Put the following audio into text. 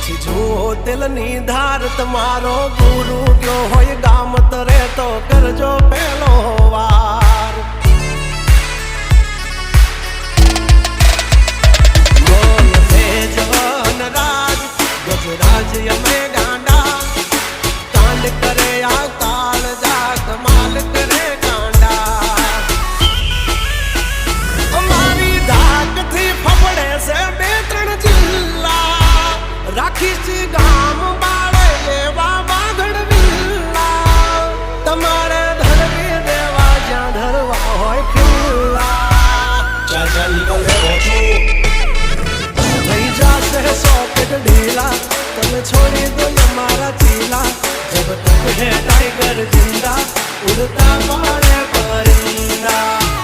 પછી જુઓ દિલની ધાર તમારો ગુરુ ગયો હોય ગામ તરે તો કરજો પેલો વાર બોલ ભેજવન રાજ ગજરાજ અમે ગાંડા કાંડ કરે આ કાળ જા કમાલ કરે ગાંડા અમારી ધાકથી ફફડે છે બે ત્રણ જિલ્લા રાખીશ ગામ બાળે લેવા વાગડ વિલ્લા તમારે ધરવી દેવા જ્યાં ધરવા હોય ખિલ્લા ચાલ થઈ જાશે સોકેટ ઢીલા તમે છોડી દો અમારા ચીલા જબ તક હે ટાઈગર જિંદા ઉડતા મારે પરિંદા